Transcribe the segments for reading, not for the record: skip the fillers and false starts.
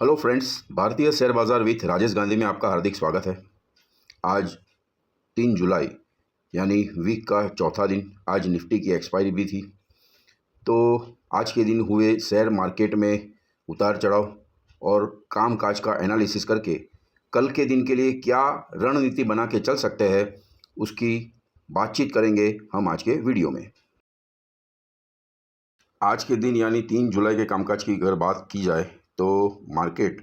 Hello friends, भारतीय share बाजार with Rajesh Gandhi में आपका हार्दिक स्वागत है। आज 3 जुलाई यानी वीक का चौथा दिन। आज निफ्टी की एक्सपायरी भी थी। तो आज के दिन हुए शेयर मार्केट में उतार चढ़ाव और कामकाज का एनालिसिस करके कल के दिन के लिए क्या रणनीति बना के चल सकते हैं, उसकी बातचीत करेंगे हम आज के वीडियो में। आज के दिन यानी 3 जुलाई के कामकाज की अगर बात की जाए तो मार्केट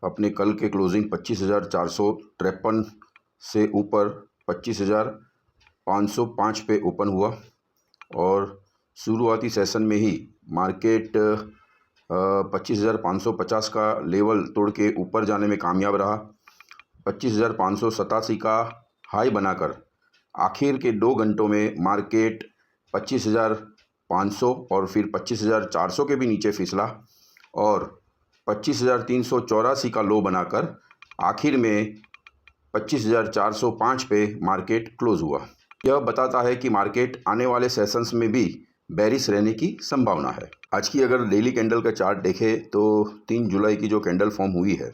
अपने कल के क्लोजिंग 25,453 से ऊपर 25,505 पे ओपन हुआ और शुरुआती सेशन में ही मार्केट 25,550 का लेवल तोड़ के ऊपर जाने में कामयाब रहा। 25,587 का हाई बनाकर आखिर के 2 घंटों में मार्केट 25,500 और फिर 25,400 के भी नीचे फिसला और 25,384 का लो बनाकर आखिर में 25,405 पे मार्केट क्लोज हुआ। यह बताता है कि मार्केट आने वाले सेशंस में भी बेरिश रहने की संभावना है। आज की अगर डेली कैंडल का चार्ट देखें तो 3 जुलाई की जो कैंडल फॉर्म हुई है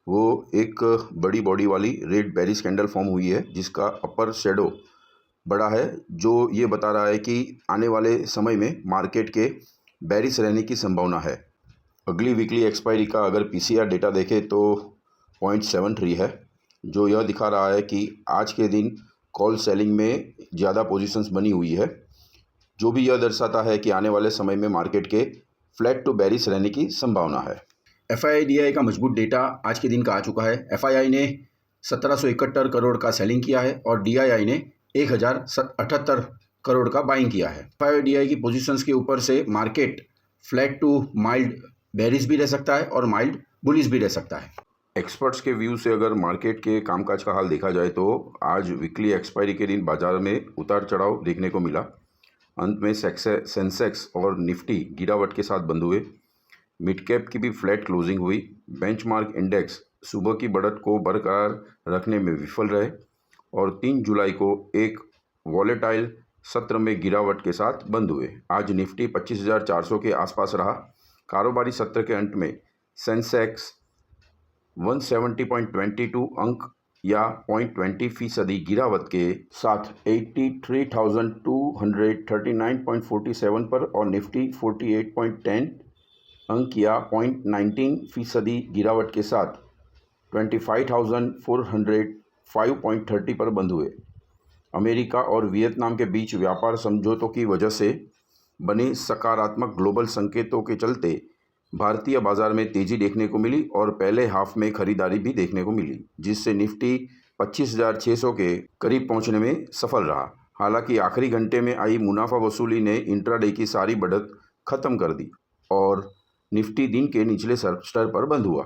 वो एक बड़ी बॉडी वाली रेड बेरिश कैंडल फॉर्म हुई है, जिसका अपर शेडो बड़ा है, जो ये बता रहा है कि आने वाले समय में मार्केट के बेरिश रहने की संभावना है। अगली वीकली एक्सपायरी का अगर पीसीआर डेटा देखें तो 0.73 है, जो यह दिखा रहा है कि आज के दिन कॉल सेलिंग में ज़्यादा पोजीशंस बनी हुई है, जो भी यह दर्शाता है कि आने वाले समय में मार्केट के फ्लैट टू बेरिश रहने की संभावना है। एफआईआई का मजबूत डेटा आज के दिन का आ चुका है। एफआईआई ने 1771 करोड़ का सेलिंग किया है और डीआईआई ने 1078 करोड़ का बाइंग किया है। एफआईआई की पोजीशंस के ऊपर से market flat to mild bearish भी रह सकता है और माइल्ड बुलिश भी रह सकता है। एक्सपर्ट्स के व्यू से अगर मार्केट के कामकाज का हाल देखा जाए तो आज वीकली एक्सपायरी के दिन बाजार में उतार चढ़ाव देखने को मिला। अंत में सेंसेक्स और निफ्टी गिरावट के साथ बंद हुए। मिड कैप की भी फ्लैट क्लोजिंग हुई। बेंचमार्क इंडेक्स सुबह की बढ़त को बरकरार रखने में विफल रहे और 3 जुलाई को एक वॉलेटाइल सत्र में गिरावट के साथ बंद हुए। आज निफ्टी 25,400 के आसपास रहा। कारोबारी सत्र के अंत में सेंसेक्स 170.22 अंक या 0.20% गिरावट के साथ 83,239.47 पर और निफ्टी 48.10 अंक या 0.19% गिरावट के साथ 25,405.30 पर बंद हुए। अमेरिका और वियतनाम के बीच व्यापार समझौतों की वजह से बने सकारात्मक ग्लोबल संकेतों के चलते भारतीय बाजार में तेजी देखने को मिली और पहले हाफ में खरीदारी भी देखने को मिली, जिससे निफ्टी 25,600 के करीब पहुंचने में सफल रहा। हालांकि आखिरी घंटे में आई मुनाफा वसूली ने इंट्राडे की सारी बढ़त खत्म कर दी और निफ्टी दिन के निचले स्तर पर बंद हुआ।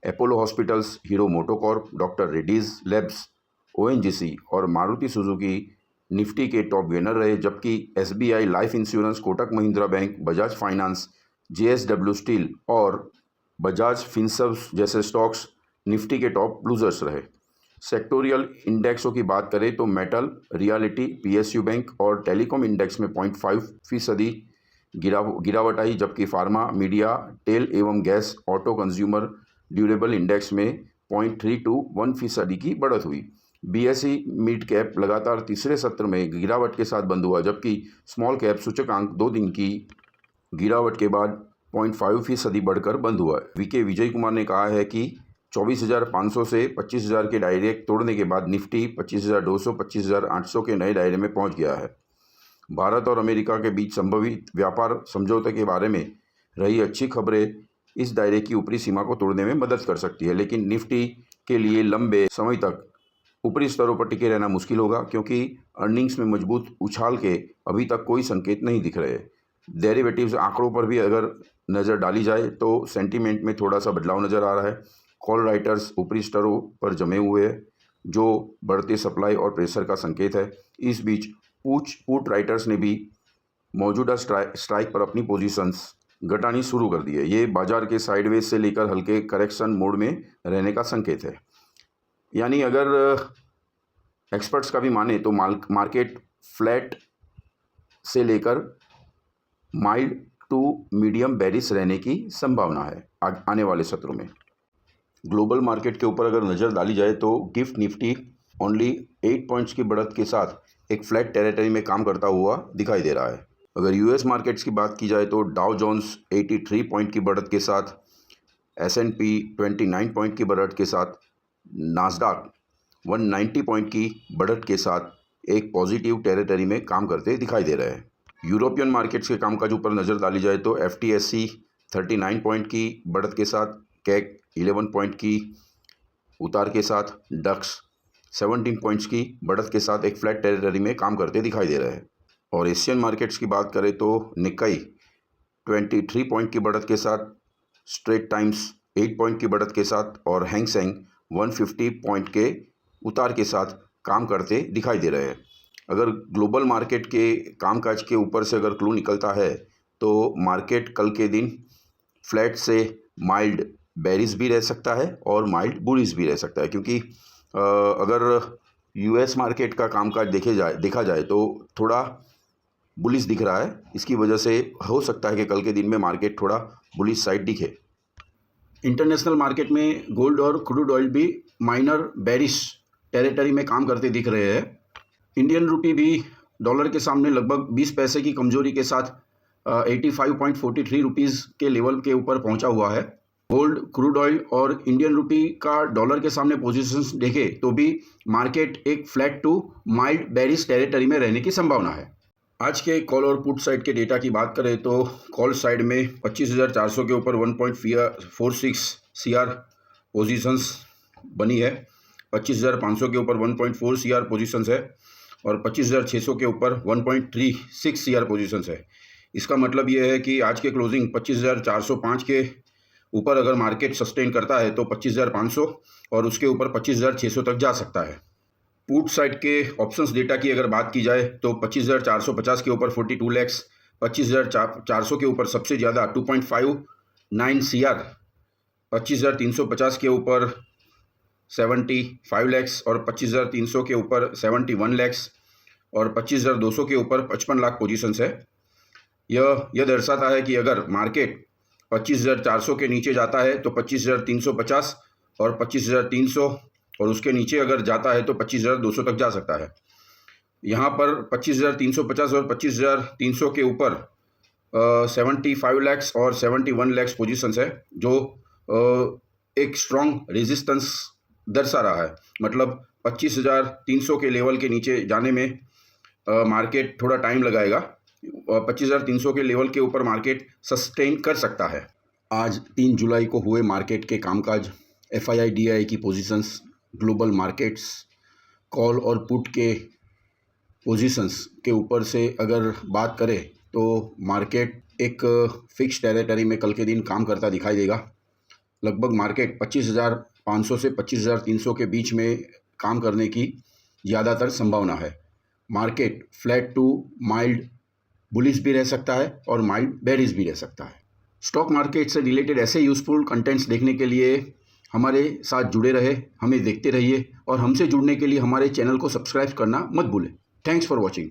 Apollo hospitals, hero MotoCorp, doctor Reddy's labs, ONGC और मारुति सुजुकी निफ्टी के टॉप गेनर रहे, जबकि SBI life insurance, Kotak Mahindra bank, Bajaj finance, JSW steel और बजाज फिनसर्व जैसे स्टॉक्स निफ्टी के टॉप लूजर्स रहे। सेक्टोरियल इंडेक्सों की बात करें तो मेटल, रियलिटी, पीएसयू बैंक और टेलीकॉम इंडेक्स में 0.5% गिरावट आई, जबकि फार्मा, मीडिया, तेल एवं gas, auto, consumer durable index में 0.321% की बढ़त हुई। बीएसई मिड कैप लगातार तीसरे सत्र में गिरावट के साथ बंद हुआ, जबकि स्मॉल कैप सूचकांक 2 दिन की गिरावट के बाद 0.5% बढ़कर बंद हुआ। वीके विजय कुमार ने कहा है कि 24,500 से 25,000 के दायरे तोड़ने के बाद निफ्टी 25,200, 25,800 के नए दायरे में पहुंच गया है। भारत और अमेरिका के बीच संभवित व्यापार समझौते के बारे में रही अच्छी खबरें इस दायरे की ऊपरी सीमा को तोड़ने में मदद कर सकती है, लेकिन निफ्टी के लिए लंबे समय तक ऊपरी स्तरों पर टिके रहना मुश्किल होगा, क्योंकि अर्निंग्स में मजबूत उछाल के अभी तक कोई संकेत नहीं दिख रहे। डेरिवेटिव्स आंकड़ों पर भी अगर नज़र डाली जाए तो सेंटीमेंट में थोड़ा सा बदलाव नज़र आ रहा है। कॉल राइटर्स ऊपरी स्तरों पर जमे हुए हैं, जो बढ़ते सप्लाई और प्रेशर का संकेत है। इस बीच पुट राइटर्स ने भी मौजूदा स्ट्राइक पर अपनी पोजीशंस घटानी शुरू कर दी है। ये बाजार के साइडवेज से लेकर हल्के करेक्शन मोड में रहने का संकेत है। यानी अगर एक्सपर्ट्स का भी माने तो मार्केट फ्लैट से लेकर माइल्ड टू मीडियम बेरिश रहने की संभावना है। आने वाले सत्रों में। ग्लोबल मार्केट के ऊपर अगर नज़र डाली जाए तो गिफ्ट निफ्टी ओनली 8 पॉइंट्स की बढ़त के साथ एक फ्लैट टेरिटरी में काम करता हुआ दिखाई दे रहा है। अगर यूएस मार्केट्स की बात की जाए तो डाउ जोन्स 83 पॉइंट की बढ़त के साथ, S&P 29 पॉइंट की बढ़त के साथ, नास्डाक 190 पॉइंट की बढ़त के साथ एक पॉजिटिव टेरिटरी में काम करते दिखाई दे रहे हैं। यूरोपियन मार्केट्स के कामकाज ऊपर नज़र डाली जाए तो FTSE 39 पॉइंट की बढ़त के साथ, कैक 11 पॉइंट की उतार के साथ, डक्स 17 पॉइंट्स की बढ़त के साथ एक फ्लैट टेरिटरी में काम करते दिखाई दे रहे हैं। और एशियन मार्केट्स की बात करें तो निक्काई 23 पॉइंट की बढ़त के साथ, स्ट्रेट टाइम्स 8 पॉइंट की बढ़त के साथ और हैंग सेंग 150 पॉइंट के उतार के साथ काम करते दिखाई दे रहे हैं। अगर ग्लोबल मार्केट के कामकाज के ऊपर से अगर क्लू निकलता है तो मार्केट कल के दिन फ्लैट से माइल्ड बेरिश भी रह सकता है और माइल्ड बुलिश भी रह सकता है, क्योंकि अगर यूएस मार्केट का कामकाज देखा जाए तो थोड़ा बुलिश दिख रहा है। इसकी वजह से हो सकता है कि कल के दिन में मार्केट थोड़ा बुलिश साइड दिखे। इंटरनेशनल मार्केट में गोल्ड और क्रूड ऑयल भी माइनर बेरिश टेरिटरी में काम करते दिख रहे हैं। इंडियन रुपी भी डॉलर के सामने लगभग 20 पैसे की कमजोरी के साथ 85.43 रुपीज़ के लेवल के ऊपर पहुंचा हुआ है। गोल्ड, क्रूड ऑयल और इंडियन रुपी का डॉलर के सामने पोजीशंस देखें तो भी मार्केट एक flat to mild bearish territory में रहने की संभावना है। आज के कॉल और पुट साइड के डेटा की बात करें तो कॉल साइड में 25,400 के ऊपर 1.46 CR पोजीशंस बनी है, 25,500 के ऊपर 1.4 CR पोजीशंस है और 25,600 के ऊपर 1.36 CR पोजीशंस है। इसका मतलब ये है कि आज के क्लोजिंग 25,405 के ऊपर अगर मार्केट सस्टेन करता है तो 25,500 और उसके ऊपर 25,600 तक जा सकता है। पुट साइड के ऑप्शंस डेटा की अगर बात की जाए तो 25,450 के ऊपर 42 लैक्स, 25,400 के ऊपर सबसे ज़्यादा 2.59 CR, 25,350 के ऊपर 75 लैक्स और 25,300 के ऊपर 71 लैक्स और 25,200 के ऊपर 55 लाख पोजीशंस है। यह दर्शाता है कि अगर मार्केट 25,400 के नीचे जाता है तो 25,350 और 25,300 और उसके नीचे अगर जाता है तो 25,200 तक जा सकता है। यहाँ पर 25,350 और 25,300 के ऊपर 75 लैक्स और 71 लैक्स पोजीशंस है, जो एक स्ट्रॉन्ग रेजिस्टेंस दर्शा रहा है। मतलब 25,300 के लेवल के नीचे जाने में मार्केट थोड़ा टाइम लगाएगा। 25,300 के लेवल के ऊपर मार्केट सस्टेन कर सकता है। आज 3 जुलाई को हुए मार्केट के कामकाज, FII DII की पोजीशंस, ग्लोबल मार्केट्स, कॉल और पुट के पोजीशंस के ऊपर से अगर बात करें तो मार्केट एक फिक्स टेरिटरी में कल के दिन काम करता दिखाई देगा। लगभग मार्केट 25,500 से 25,300 के बीच में काम करने की ज़्यादातर संभावना है। Market flat to mild bullish भी रह सकता है और माइल्ड बेरिश भी रह सकता है। स्टॉक मार्केट से रिलेटेड ऐसे यूज़फुल कंटेंट्स देखने के लिए हमारे साथ जुड़े रहे, हमें देखते रहिए और हमसे जुड़ने के लिए हमारे चैनल को सब्सक्राइब करना मत भूलें। Thanks for watching.